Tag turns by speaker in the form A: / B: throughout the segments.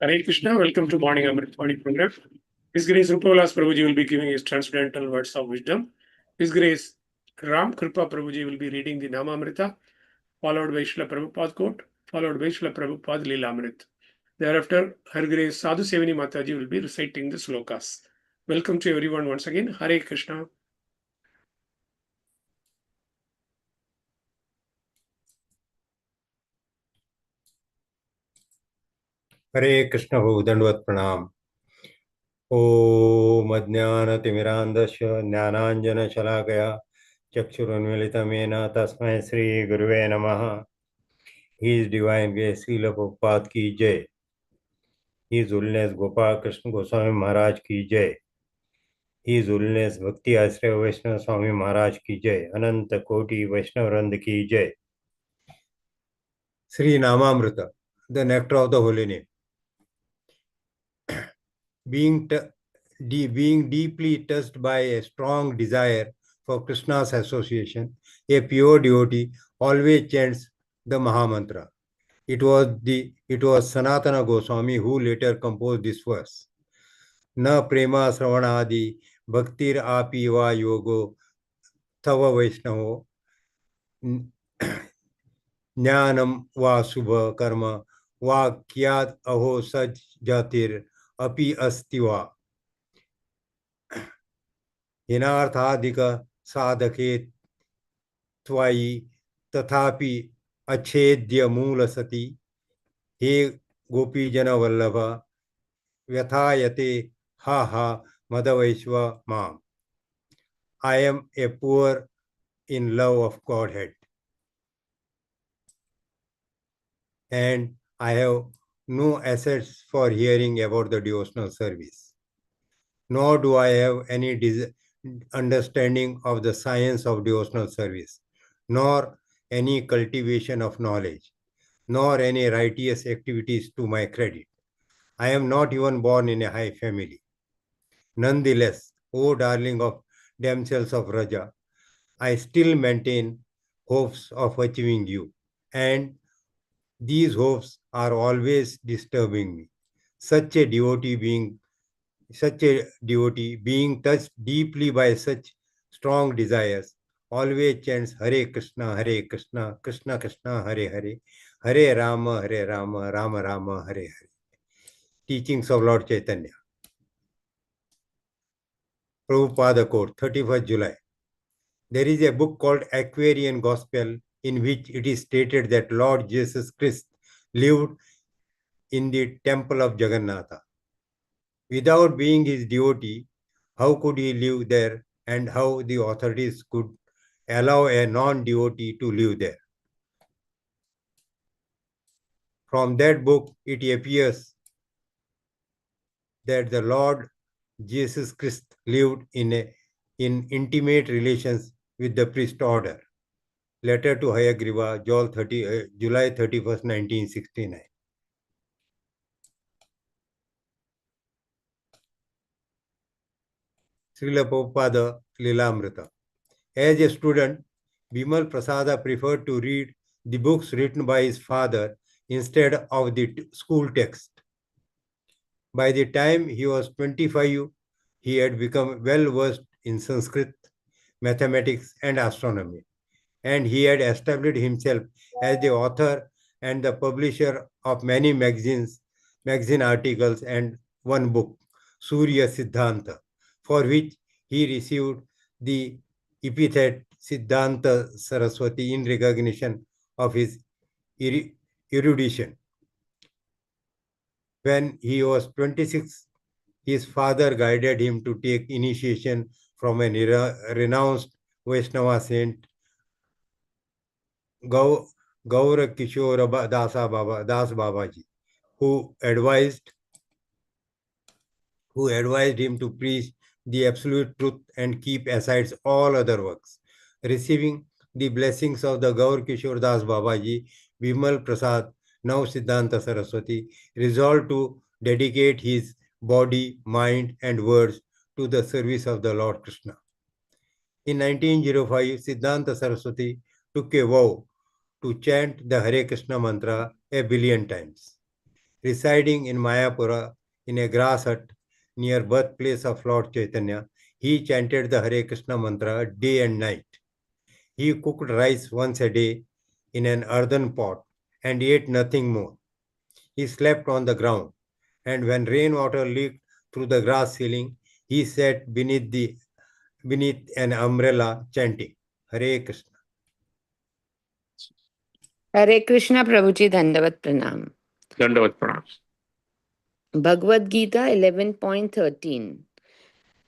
A: Hare Krishna, welcome to Morning Amrut Vani program. His Grace Rupavilas Prabhuji will be giving his transcendental words of wisdom. His Grace Ram Kripa Prabhuji will be reading the Namamrita, followed by Srila Prabhupada quote, followed by Srila Prabhupada Leelamrit. Thereafter, Her Grace Sadhu Sevani Mataji will be reciting the slokas. Welcome to everyone once again. Hare Krishna.
B: हरे कृष्ण हो दंडवत प्रणाम। ओम अज्ञानतिमिरान्धस्य ज्ञानाञ्जनशलाकया चक्षुरुन्मीलितं येन तस्मै श्रीगुरुवे नमः। His Divine Grace Srila Prabhupada की जय। His Holiness Gopal Krishna Goswami महाराज की जय। His Holiness भक्ति आश्रय वैष्णव स्वामी महाराज की जय। अनंत कोटि वैष्णव वृंद की जय। Shri नामामृत, the nectar of the holy name. Being deeply touched by a strong desire for Krishna's association, a pure devotee always chants the Mahamantra. It was Sanatana Goswami who later composed this verse. Na prema sravanadi bhaktir api va yogo tava vaishnavo jnanam va subha karma va kyad aho saj jatir api astiva. हिनार्थाधिक साधके त्वयि तथापि अच्छेद्य मूल सती हे गोपी जन वल्लभ व्यथायते हा हा मदवैश्व माम. I am a poor in love of Godhead, and I have no assets for hearing about the devotional service, nor do I have any understanding of the science of devotional service, nor any cultivation of knowledge, nor any righteous activities to my credit. I am not even born in a high family. Nonetheless, O darling of damsels of Raja, I still maintain hopes of achieving you, and these hopes are always disturbing me. Such a devotee being touched deeply by such strong desires always chants Hare Krishna, Krishna Krishna, Hare Hare, Hare Rama, Rama Rama, Hare Hare. Teachings of Lord Chaitanya. Prabhupada quote, 31st July. There is a book called Aquarian Gospel in which it is stated that Lord Jesus Christ lived in the temple of Jagannatha. Without being his devotee, how could he live there, and how the authorities could allow a non-devotee to live there? From that book, it appears that the Lord Jesus Christ lived in intimate relations with the priest order. Letter to Hayagriva, July 31st, 1969. Srila Prabhupada Leelamrita. As a student, Bimal Prasada preferred to read the books written by his father instead of the school text. By the time he was 25, he had become well versed in Sanskrit, mathematics, and astronomy, and he had established himself as the author and the publisher of many magazine articles, and one book, Surya Siddhanta, for which he received the epithet Siddhanta Saraswati in recognition of his erudition. When he was 26, his father guided him to take initiation from a renounced Vaishnava saint, Gaura Kishore Das Babaji, who advised him to preach the absolute truth and keep aside all other works. Receiving the blessings of the Gaur Kishore Das Babaji, Bimal Prasad, now Siddhanta Saraswati, resolved to dedicate his body, mind, and words to the service of the Lord Krishna. In 1905, Siddhanta Saraswati took a vow to chant the Hare Krishna mantra a billion times. Residing in Mayapura in a grass hut near birthplace of Lord Chaitanya, he chanted the Hare Krishna mantra day and night. He cooked rice once a day in an earthen pot and ate nothing more. He slept on the ground, and when rainwater leaked through the grass ceiling, he sat beneath an umbrella chanting Hare Krishna.
C: हरे कृष्णा प्रभु जी दंडवत प्रणाम.
A: Dandavat pranam.
C: Bhagavad Gita 11.13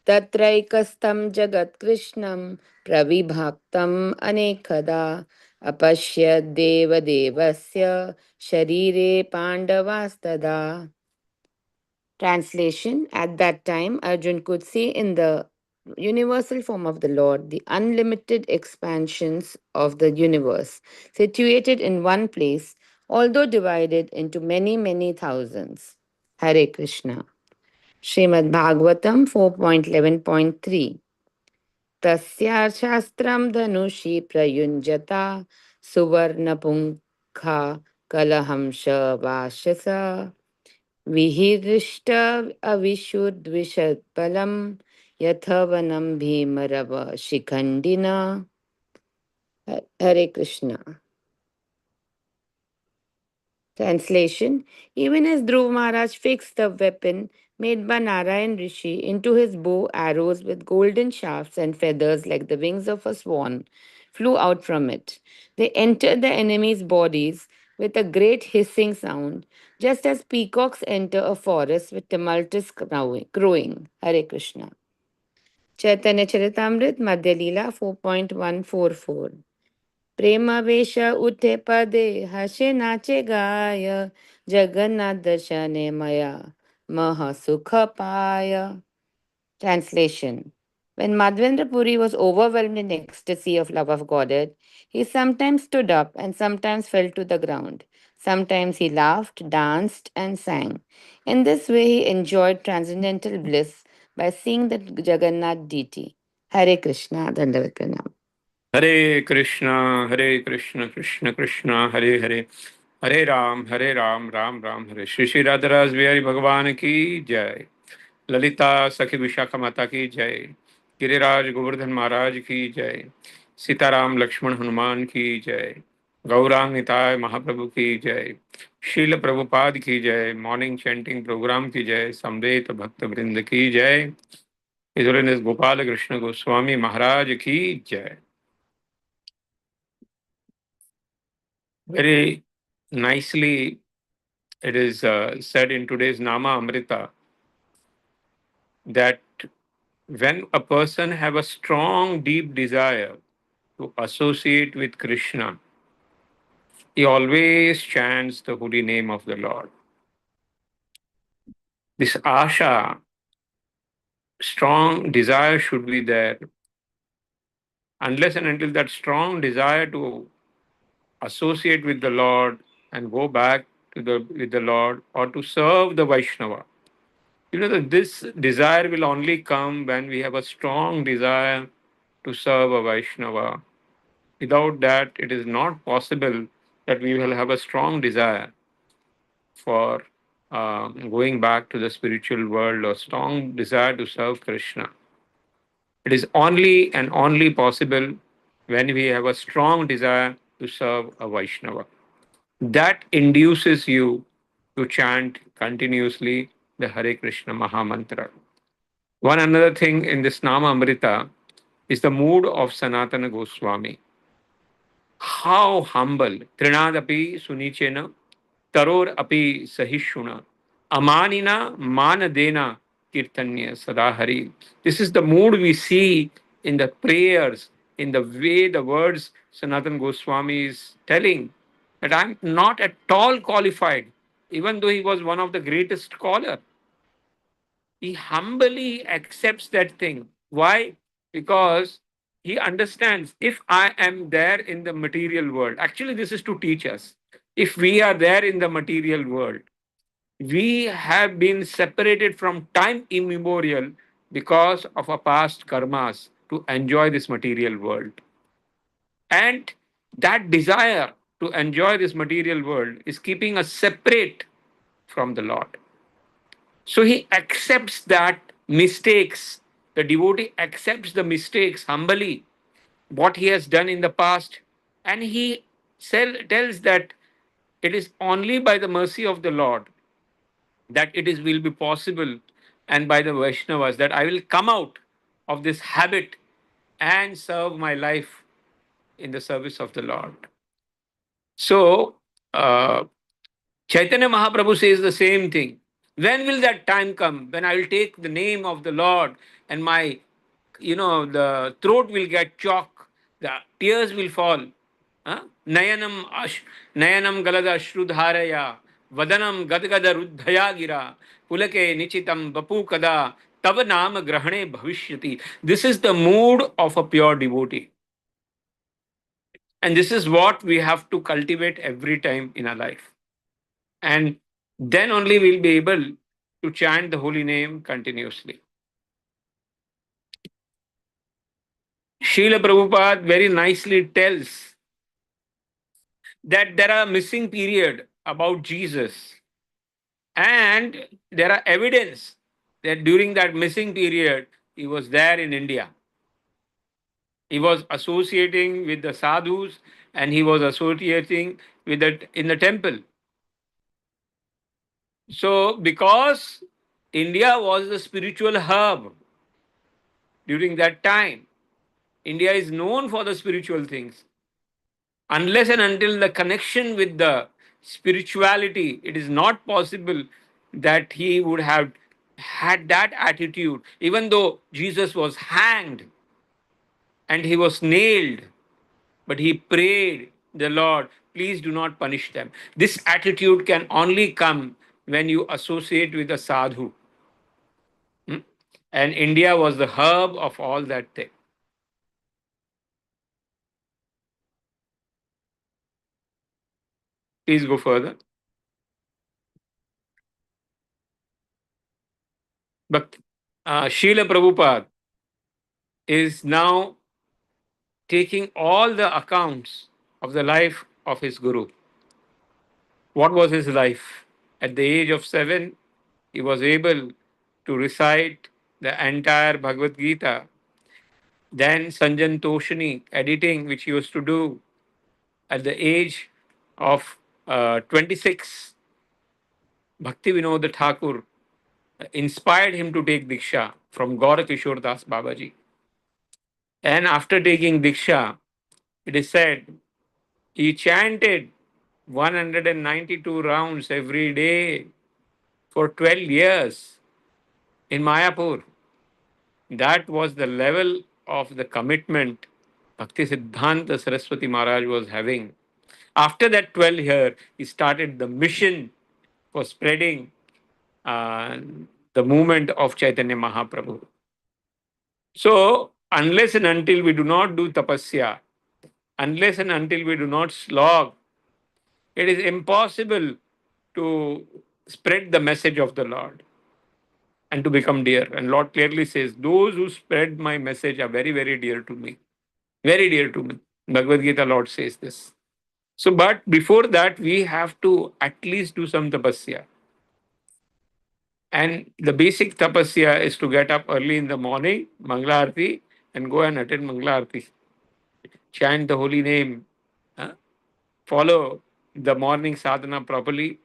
C: तत्रैकस्थं जगत्कृष्णं प्रविभक्तम् अनेकदा अपश्यद् देवदेवस्य शरीरे पाण्डवास्तदा. Translation: At that time, Arjun could see in the universal form of the Lord the unlimited expansions of the universe, situated in one place, although divided into many, many thousands. Hare Krishna. Srimad Bhagavatam 4.11.3 Tasya Shastram Dhanushi Prayunjata Suvarnapunkha Kalahamsha Vashasa विहिदृष्ट अविशुद्विषत्पलं यथवनं भीमरव शिखण्डिना. Hare Krishna. Translation: Even as Dhruv Maharaj fixed the weapon made by Narayan Rishi into his bow, arrows with golden shafts and feathers like the wings of a swan flew out from it. They entered the enemy's bodies with a great hissing sound, just as peacocks enter a forest with tumultuous crowing. Hare Krishna. Chaitanya Charitamrit Madhya Leela 4.144 प्रेमावेश उठे पदे हसे नाचे गाय जगन्नाथ दर्शने मया महा सुख पाय. Translation: When Madhvendra Puri was overwhelmed in ecstasy of love of Godhead, he sometimes stood up and sometimes fell to the ground. Sometimes he laughed, danced, and sang. In this way, he enjoyed transcendental bliss by seeing the Jagannath deity. Hare Krishna, Dandavat Pranam.
A: Hare Krishna, Krishna Krishna, Hare Hare, Hare Ram, Ram Ram, Hare. Shri Shri Radharas Bihari Bhagavan ki jai. Lalita सखी विशाखा माता की जय. गिरिराज गोवर्धन महाराज की जय. सीताराम लक्ष्मण हनुमान की जय. गौरांग निताय महाप्रभु की जय. शील प्रभुपाद की जय. मॉर्निंग चैंटिंग प्रोग्राम की जय. समवेत भक्त वृंद की जय. His Holiness Gopal Krishna Goswami Maharaj ki jai. Very nicely it is said in today's Nama Amrita that when a person have a strong, deep desire to associate with Krishna, he always chants the holy name of the Lord. This asha, strong desire should be there. Unless and until that strong desire to associate with the Lord and go back with the Lord or to serve the Vaishnava, you know that this desire will only come when we have a strong desire to serve a Vaishnava. Without that, it is not possible that we will have a strong desire for going back to the spiritual world or strong desire to serve Krishna. It is only and only possible when we have a strong desire to serve a Vaishnava. That induces you to chant continuously the Hare Krishna Maha Mantra. One another thing in this Nama Amrita is the mood of Sanatana Goswami. How humble! Trinadapi Sunichena, Taror api Sahishuna, Amanina Manadena Kirtanya Sadahari. This is the mood we see in the prayers, in the way the words Sanatana Goswami is telling that I'm not at all qualified, even though he was one of the greatest scholars. He humbly accepts that thing. Why? Because he understands if I am there in the material world, actually, this is to teach us. If we are there in the material world, we have been separated from time immemorial because of our past karmas to enjoy this material world. And that desire to enjoy this material world is keeping us separate
D: from the Lord. So he accepts that mistakes. The devotee accepts the mistakes humbly, what he has done in the past, and he tells that it is only by the mercy of the Lord that will be possible, and by the Vaishnavas, that I will come out of this habit and serve my life in the service of the Lord. So, Chaitanya Mahaprabhu says the same thing. When will that time come when I will take the name of the Lord and my, the throat will get chalk, the tears will fall. Huh? Nayanam galada shrudharaya, vadanam gadgada ruddhaya gira, pulake nichitam bapu kada, tava nama grahane bhavishyati. This is the mood of a pure devotee. And this is what we have to cultivate every time in our life. And then only we'll be able to chant the holy name continuously. Srila Prabhupada very nicely tells that there are missing period about Jesus, and there are evidence that during that missing period he was there in India. He was associating with the sadhus, and he was associating with it in the temple. So, because India was the spiritual hub during that time, India is known for the spiritual things. Unless and until the connection with the spirituality, it is not possible that he would have had that attitude, even though Jesus was hanged and he was nailed, but he prayed the Lord, please do not punish them. This attitude can only come when you associate with a sadhu. And India was the hub of all that thing. Please go further. But Srila Prabhupada is now taking all the accounts of the life of his Guru. What was his life? At the age of 7, he was able to recite the entire Bhagavad Gita. Then Sanjan Toshini, editing, which he used to do at the age of 26. Bhakti Vinod Thakur inspired him to take Diksha from Gaura Kishore Das Babaji. And after taking Diksha, it is said he chanted 192 rounds every day for 12 years in Mayapur. That was the level of the commitment Bhakti Siddhanta Saraswati Maharaj was having. After that 12 year, he started the mission for spreading uh, the movement of Chaitanya Mahaprabhu. So, unless and until we do not do tapasya, unless and until we do not slog, it is impossible to spread the message of the Lord and to become dear. And Lord clearly says, those who spread my message are very, very dear to me. Very dear to me. Bhagavad Gita, Lord says this. So, but before that, we have to at least do some tapasya. And the basic tapasya is to get up early in the morning, Mangala Arati, and go and attend Mangala Arati. Chant the holy name, follow the morning sadhana properly,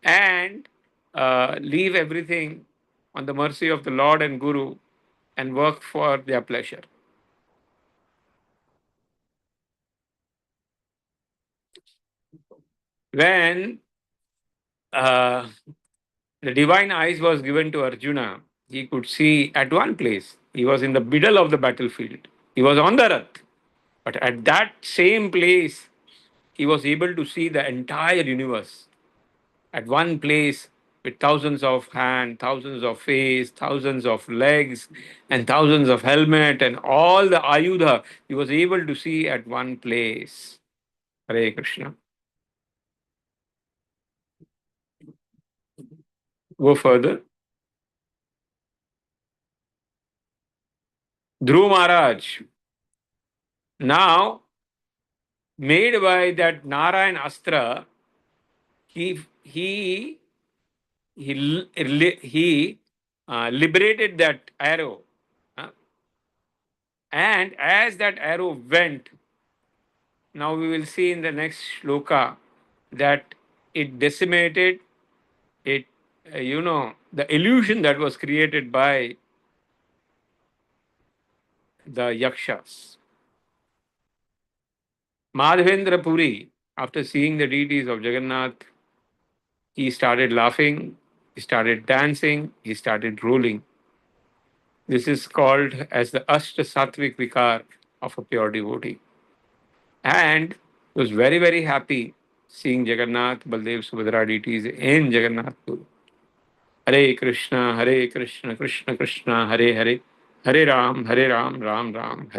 D: and leave everything on the mercy of the Lord and Guru and work for their pleasure. When uh, the divine eyes was given to Arjuna, he could see at one place. He was in the middle of the battlefield. He was on the Rath. But at that same place, he was able to see the entire universe at one place with thousands of hands, thousands of face, thousands of legs, and thousands of helmet and all the ayudha he was able to see at one place. Hare Krishna. Go further. Dhruv Maharaj, now made by that Narayan Astra, he he liberated that arrow. And as that arrow went, now we will see in the next shloka that it decimated it, the illusion that was created by the yakshas. Madhavendra Puri, after seeing the deities of Jagannath, he started laughing, he started dancing, he started rolling. This is called as the Ashta Sattvic Vikar of a pure devotee. And he was very, very happy seeing Jagannath, Baldev, Subhadra deities in Jagannath Puri. Hare Krishna, Krishna Krishna, Hare Hare, Hare Ram, Ram Ram,